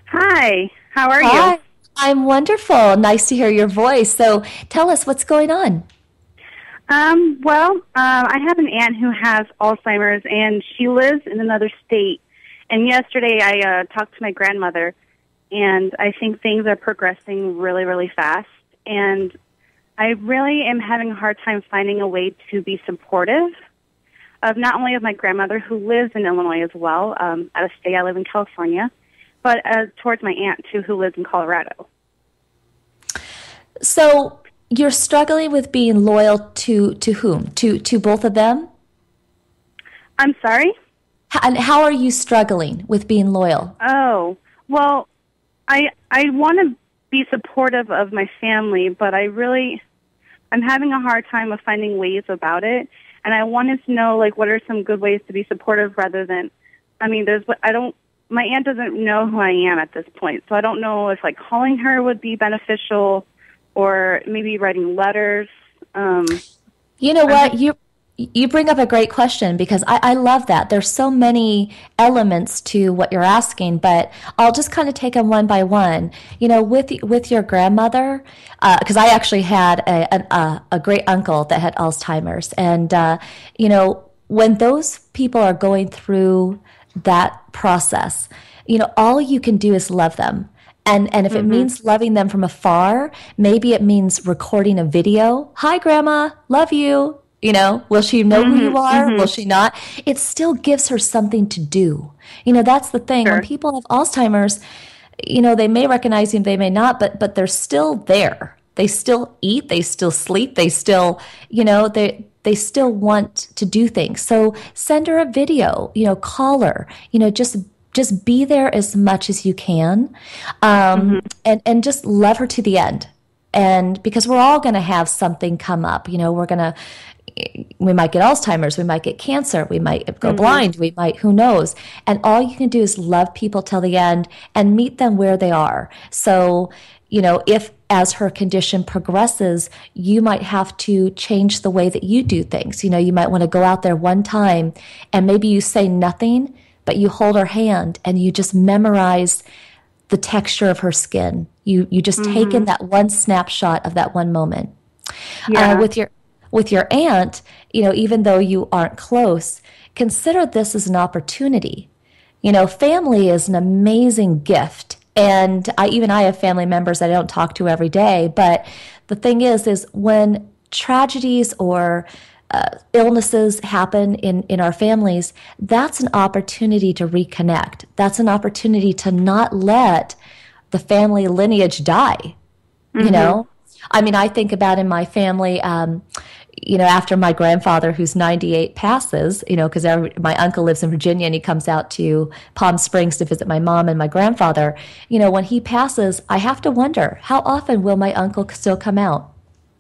Hi, how are Hi. you? I'm wonderful. Nice to hear your voice. So tell us what's going on. I have an aunt who has Alzheimer's, and she lives in another state. And yesterday I talked to my grandmother, and I think things are progressing really, really fast. And I really am having a hard time finding a way to be supportive of not only of my grandmother, who lives in Illinois as well, out of state. I live in California, but towards my aunt, too, who lives in Colorado. So you're struggling with being loyal to whom? To both of them? I'm sorry? And how are you struggling with being loyal? Oh, well, I want to be supportive of my family, but I'm having a hard time of finding ways about it. And I wanted to know, like, what are some good ways to be supportive rather than, my aunt doesn't know who I am at this point, so I don't know if, like, calling her would be beneficial or maybe writing letters. You know what? You bring up a great question, because I love that. There's so many elements to what you're asking, but I'll just kind of take them one by one. You know, with your grandmother, because I actually had a great uncle that had Alzheimer's, and you know, when those people are going through that process, you know, all you can do is love them. And if it means loving them from afar, maybe it means recording a video. Hi, Grandma, love you. You know, will she know who you are? Will she not? It still gives her something to do. You know, that's the thing. Sure. When people have Alzheimer's, you know, they may recognize him, they may not, but they're still there. They still eat, they still sleep, they still, you know, they still want to do things. So send her a video, you know, call her, you know, just be there as much as you can, and just love her to the end. And because we're all going to have something come up, you know, we might get Alzheimer's, we might get cancer, we might go blind, we might, who knows? And all you can do is love people till the end and meet them where they are. So, you know, if as her condition progresses, you might have to change the way that you do things. You know, you might want to go out there one time and maybe you say nothing, but you hold her hand and you just memorize the texture of her skin. You just take in that one snapshot of that one moment. Yeah. With your aunt, you know, even though you aren't close, consider this as an opportunity. You know, family is an amazing gift. And I have family members that I don't talk to every day. But the thing is when tragedies or illnesses happen in our families, that's an opportunity to reconnect. That's an opportunity to not let the family lineage die, you know? I mean, I think about in my family, you know, after my grandfather, who's 98, passes, you know, because my uncle lives in Virginia and he comes out to Palm Springs to visit my mom and my grandfather. You know, when he passes, I have to wonder, how often will my uncle still come out?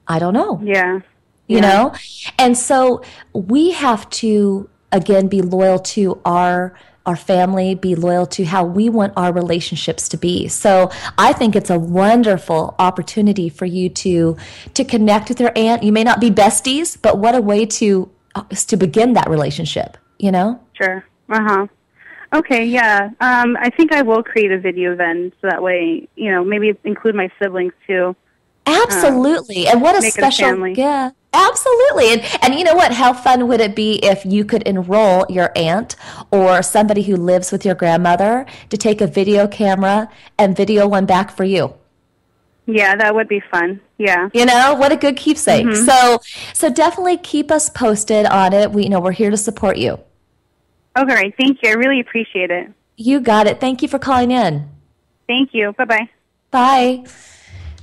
I don't know. Yeah. You know? And so we have to, again, be loyal to our family, be loyal to how we want our relationships to be. So I think it's a wonderful opportunity for you to connect with your aunt. You may not be besties, but what a way to begin that relationship, you know? Sure. Okay, yeah. I think I will create a video then, so that way, you know, maybe include my siblings too. Absolutely. And what a special, yeah. Absolutely. And you know what? How fun would it be if you could enroll your aunt or somebody who lives with your grandmother to take a video camera and video one back for you? Yeah, that would be fun. Yeah. You know, what a good keepsake. So definitely keep us posted on it. We're here to support you. Okay, thank you. I really appreciate it. You got it. Thank you for calling in. Thank you. Bye-bye. Bye.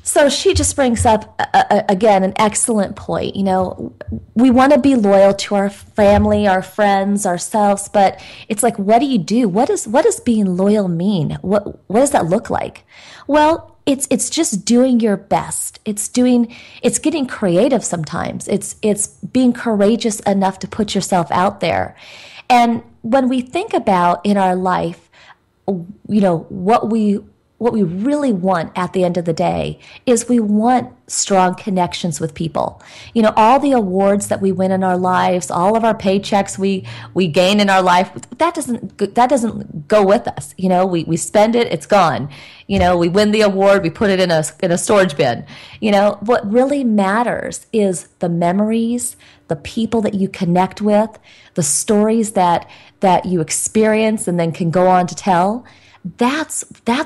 So she just brings up, again, an excellent point. You know, we want to be loyal to our family, our friends, ourselves, but it's like, what do you do? What does being loyal mean? What does that look like? Well, it's just doing your best. It's getting creative sometimes. It's being courageous enough to put yourself out there. And when we think about in our life, you know, what we really want at the end of the day is we want strong connections with people. You know, all the awards that we win in our lives, all of our paychecks we gain in our life, that doesn't go with us. You know, we spend it, it's gone. You know, we win the award, we put it in a storage bin. You know, what really matters is the memories, the people that you connect with, the stories that you experience and then can go on to tell. That's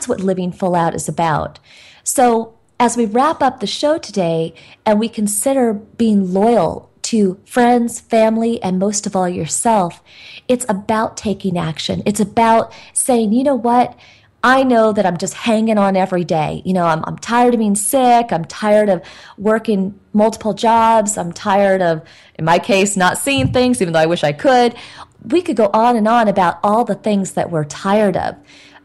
what living full out is about. So as we wrap up the show today and we consider being loyal to friends, family, and most of all yourself, it's about taking action. It's about saying, you know what? I know that I'm just hanging on every day. You know, I'm tired of being sick. I'm tired of working multiple jobs. I'm tired of, in my case, not seeing things, even though I wish I could. We could go on and on about all the things that we're tired of.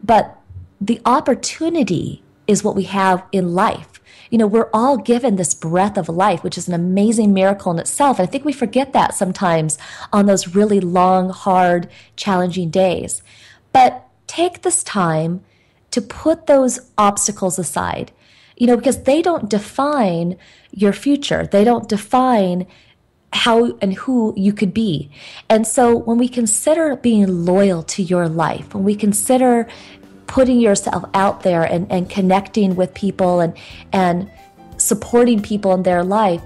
But the opportunity is what we have in life. You know, we're all given this breath of life, which is an amazing miracle in itself. And I think we forget that sometimes on those really long, hard, challenging days. But take this time to put those obstacles aside, you know, because they don't define your future. They don't define how and who you could be. And so when we consider being loyal to your life, when we consider putting yourself out there and connecting with people and supporting people in their life,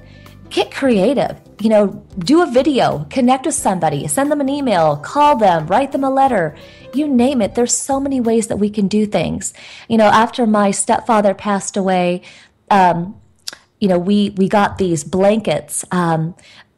get creative. You know, do a video, connect with somebody, send them an email, call them, write them a letter, you name it. There's so many ways that we can do things. You know, after my stepfather passed away, you know, we got these blankets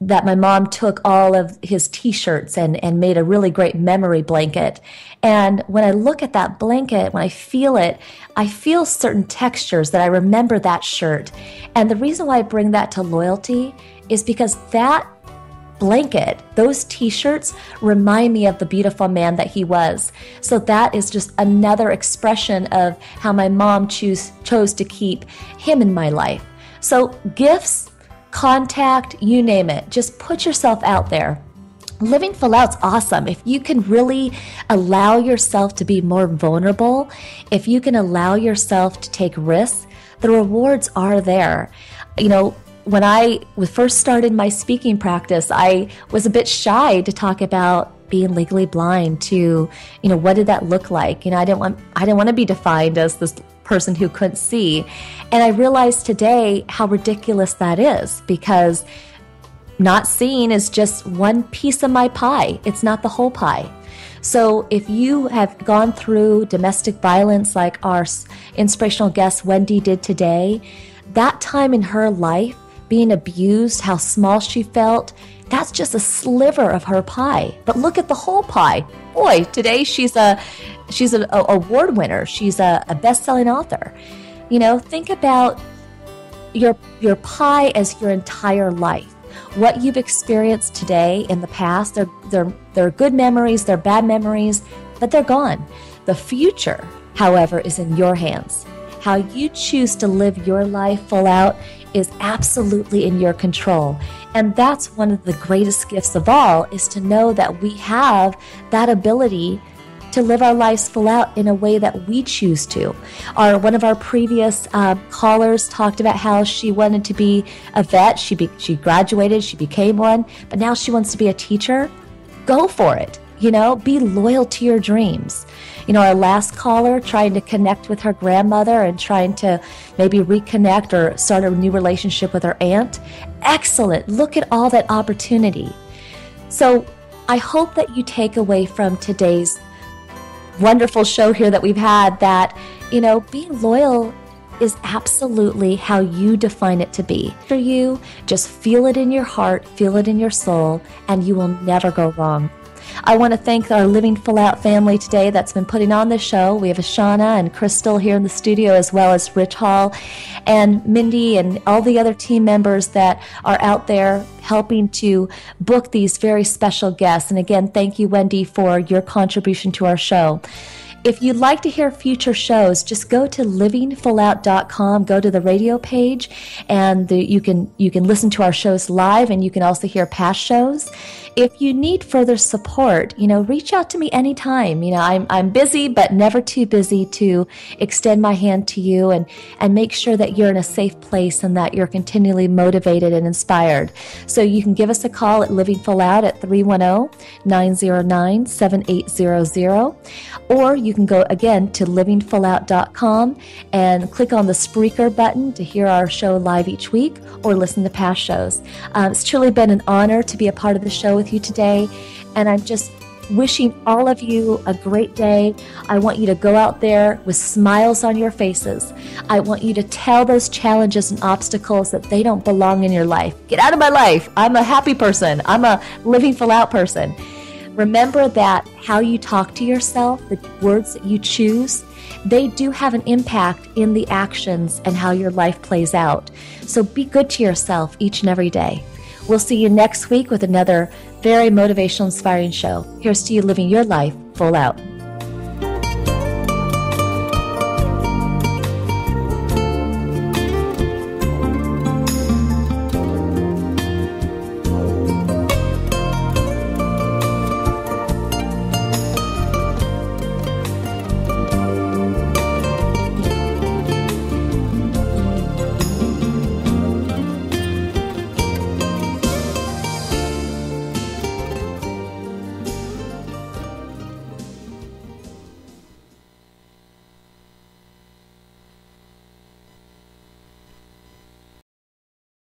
that my mom took all of his T-shirts and made a really great memory blanket. And when I look at that blanket, when I feel it, I feel certain textures that I remember that shirt. And the reason why I bring that to loyalty is because that blanket, those T-shirts remind me of the beautiful man that he was. So that is just another expression of how my mom chose to keep him in my life. So gifts, contact, you name it. Just put yourself out there. Living full out's awesome. If you can really allow yourself to be more vulnerable, if you can allow yourself to take risks, the rewards are there. You know, when I first started my speaking practice, I was a bit shy to talk about being legally blind, to, you know, what did that look like? You know, I didn't want to be defined as this person who couldn't see. And I realized today how ridiculous that is, because not seeing is just one piece of my pie. It's not the whole pie. So if you have gone through domestic violence like our inspirational guest Wendy did today, that time in her life, being abused, how small she felt, that's just a sliver of her pie. But look at the whole pie. Boy, today she's an award winner. She's a best-selling author. You know, think about your pie as your entire life. What you've experienced today in the past, they're good memories, they're bad memories, but they're gone. The future, however, is in your hands. How you choose to live your life full out is absolutely in your control. And that's one of the greatest gifts of all, is to know that we have that ability to live our lives full out in a way that we choose to. One of our previous callers talked about how she wanted to be a vet. She graduated, she became one, but now she wants to be a teacher. Go for it. You know, be loyal to your dreams. You know, our last caller trying to connect with her grandmother and trying to maybe reconnect or start a new relationship with her aunt. Excellent. Look at all that opportunity. So I hope that you take away from today's wonderful show here that we've had that, you know, being loyal is absolutely how you define it to be. For you, just feel it in your heart, feel it in your soul, and you will never go wrong. I want to thank our Living Full Out family today that's been putting on the show. We have Ashana and Crystal here in the studio, as well as Rich Hall and Mindy and all the other team members that are out there helping to book these very special guests. And again, thank you, Wendy, for your contribution to our show. If you'd like to hear future shows, just go to livingfullout.com, go to the radio page, and you can listen to our shows live, and you can also hear past shows. If you need further support, you know, reach out to me anytime. You know, I'm busy, but never too busy to extend my hand to you and make sure that you're in a safe place and that you're continually motivated and inspired. So you can give us a call at Living Full Out at 310-909-7800, or you can go again to livingfullout.com and click on the Spreaker button to hear our show live each week or listen to past shows. It's truly been an honor to be a part of the show with you today, and I'm just wishing all of you a great day. I want you to go out there with smiles on your faces. I want you to tell those challenges and obstacles that they don't belong in your life. Get out of my life. I'm a happy person. I'm a living full out person. Remember that how you talk to yourself, the words that you choose, they do have an impact in the actions and how your life plays out. So be good to yourself each and every day. We'll see you next week with another very motivational, inspiring show. Here's to you living your life full out.